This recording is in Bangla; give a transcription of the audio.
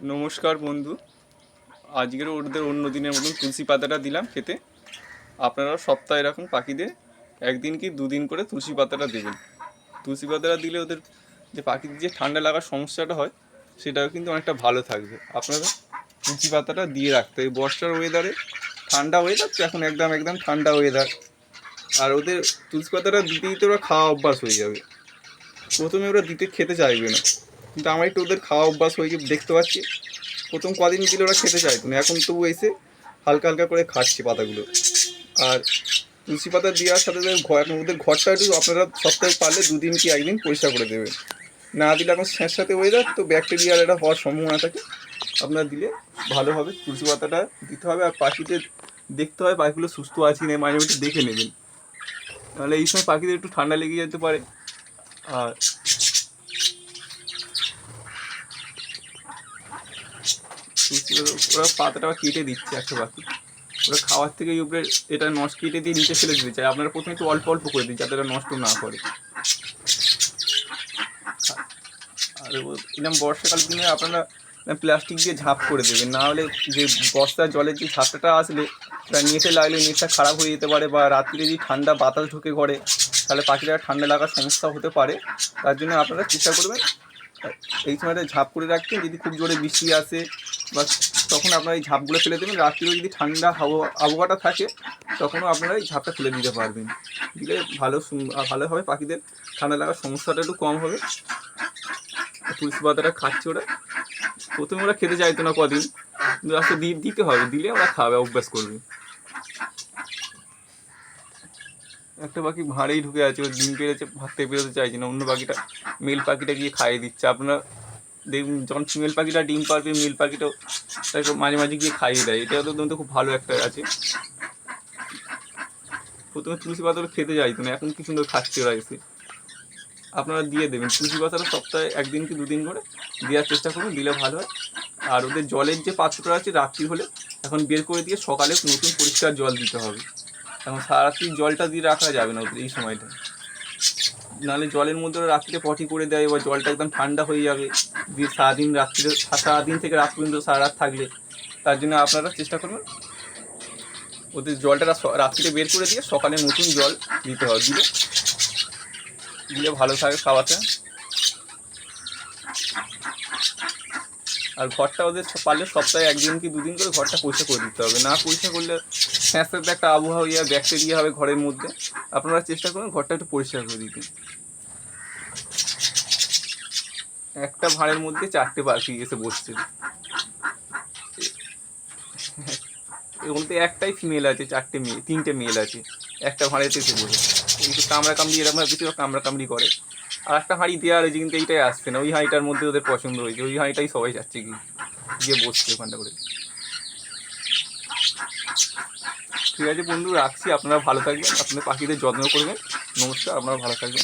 নমস্কার বন্ধু, আজকের ওদের অন্য দিনের মতন তুলসী পাতাটা দিলাম খেতে। আপনারা সপ্তাহে এরকম পাখিদের একদিন কি দুদিন করে তুলসী পাতাটা দেবেন। তুলসী পাতাটা দিলে ওদের যে পাখিদের যে ঠান্ডা লাগার সমস্যাটা হয় সেটাও কিন্তু অনেকটা ভালো থাকবে। আপনারা তুলসী পাতাটা দিয়ে রাখতে, এই বর্ষার ওয়েদারে, ঠান্ডা ওয়েদার তো এখন একদম ঠান্ডা ওয়েদার, আর ওদের তুলসী পাতাটা দিতে দিতে ওরা খাওয়া অভ্যাস হয়ে যাবে। প্রথমে ওরা দিতে খেতে চাইবে না, কিন্তু আমার একটু ওদের খাওয়া অভ্যাস হয়ে দেখতে পাচ্ছি। প্রথম কদিন দিলে ওরা খেতে চাইতো না, এখন তবু এসে হালকা হালকা করে খাচ্ছে পাতাগুলো। আর তুলসী পাতা দেওয়ার সাথে সাথে এখন ওদের ঘরটা একটু আপনারা সপ্তাহে পারলে দুদিন কি একদিন পরিষ্কার করে দেবেন। না দিলে এখন স্যাঁতস্যাঁতে ওয়েদার তো ব্যাকটেরিয়ার এটা হওয়ার সম্ভাবনা থাকে। আপনারা দিলে ভালো হবে, তুলসী পাতাটা দিতে হবে। আর পাখিদের দেখতে হয় পাখিগুলো সুস্থ আছে না, মাঝে মাঝে দেখে নেবেন, নাহলে এই সময় পাখিদের একটু ঠান্ডা লেগে যেতে পারে। আর ওরা পাতাটা কেটে দিচ্ছে একটা পাখি, ওরা খাওয়ার থেকে উপরে এটা নষ্ট কেটে দিয়ে নিচে ফেলে দিতে চায়। আপনারা প্রথমে একটু অল্প অল্প করে দিন যাতে এটা নষ্ট না করে। আর এরকম বর্ষাকাল দিনে আপনারা প্লাস্টিক দিয়ে ঝাঁপ করে দেবেন, না হলে যে বর্ষার জলের যে ঝাপটাটা আসলে সেটা নেটে লাগলে নেটটা খারাপ হয়ে যেতে পারে, বা রাত্রিরে যদি ঠান্ডা বাতাস ঢুকে ঘরে তাহলে পাখিরা ঠান্ডা লাগার সমস্যা হতে পারে। তার জন্য আপনারা চেষ্টা করবেন এই সময়টা ঝাঁপ করে রাখতে। যদি খুব জোরে বৃষ্টি আসে বা তখন আপনারা এই ঝাঁপগুলো ফেলে দেবেন। রাত্রিরেও যদি ঠান্ডা আবহাওয়াটা থাকে তখনও আপনারা এই ঝাঁপটা ফেলে দিতে পারবেন, দিলে ভালো হবে, পাখিদের ঠান্ডা লাগার সমস্যাটা একটু কম হবে। তুলসী পাতাটা খাচ্ছে ওরা, প্রথমে ওরা খেতে চাইতো না কদিন, কিন্তু আজকে দিতে হবে, দিলে ওরা খাবে, অভ্যাস করবে। একটা পাখি ভাঁড়েই ঢুকে আছে, ওর ডিম পেরেছে, ভাত থেকে বেরোতে চাইছে না, অন্য পাখিটা মেল পাখিটা গিয়ে খাইয়ে দিচ্ছে। আপনারা দেখুন, যখন ফিমেল পাখিটা ডিম পারবে মেল পাখিটাও তাকে মাঝে মাঝে গিয়ে খাইয়ে দেয়। এটা তো খুব ভালো একটা আছে। প্রথমে তুলসী পাতাটা খেতে চাইতো না, এখন কি সুন্দর খাচ্ছে ওরা এসে। আপনারা দিয়ে দেবেন তুলসী পাতাটা সপ্তাহে একদিন কি দুদিন করে দেওয়ার চেষ্টা করুন, দিলে ভালো হয়। আর ওদের জলের যে পাত্রটা আছে রাত্রি হলে এখন বের করে দিয়ে সকালে নতুন পরিষ্কার জল দিতে হবে। এখন সারাত্রি জলটা দিয়ে রাখা যাবে না ওদের এই সময়টা, নাহলে জলের মধ্যে ওরা রাত্রিতে পটি করে দেয়, এবার জলটা একদম ঠান্ডা হয়ে যাবে, দিয়ে সারাদিন রাত্রিতে, সারাদিন থেকে রাত পর্যন্ত সারা রাত থাকলে। তার জন্য আপনারা চেষ্টা করবেন ওদের জলটা রাত্রিতে বের করে দিয়ে সকালে নতুন জল দিতে হবে, দিলে দিলে ভালো থাকে খাওয়াতে। আর ঘরটা ওদের পারলে সপ্তাহে একদিন কি দুদিন করে ঘরটা পরিষ্কার করে দিতে হবে, না পরিষ্কার করলে স্যাঁতস্যাঁতে একটা আবহাওয়া হয়ে ব্যাকটেরিয়া হবে ঘরের মধ্যে। আপনারা চেষ্টা করুন ঘরটা একটু পরিষ্কার করে দিতে। একটা ভাঁড়ের মধ্যে 4টে পাখি এসে বসছে, এর মধ্যে একটাই ফিমেল আছে, 3টে মেল আছে, একটা ভাঁড়েতে এসে বসে। কিন্তু কামড়া কামড়ি এরকম বেশিরভাগ কামড়া কামড়ি করে। আর একটা হাঁড়ি দেওয়া রয়েছে, কিন্তু এইটাই আসছে না, ওই হাঁড়িটার মধ্যে ওদের পছন্দ হয়েছে, ওই হাঁড়িটাই সবাই যাচ্ছে গিয়ে বসছে ওখানটা করে। ঠিক আছে বন্ধু, রাখছি। আপনারা ভালো থাকবেন, আপনাদের পাখিদের যত্ন করবেন। নমস্কার, আপনারা ভালো থাকবেন।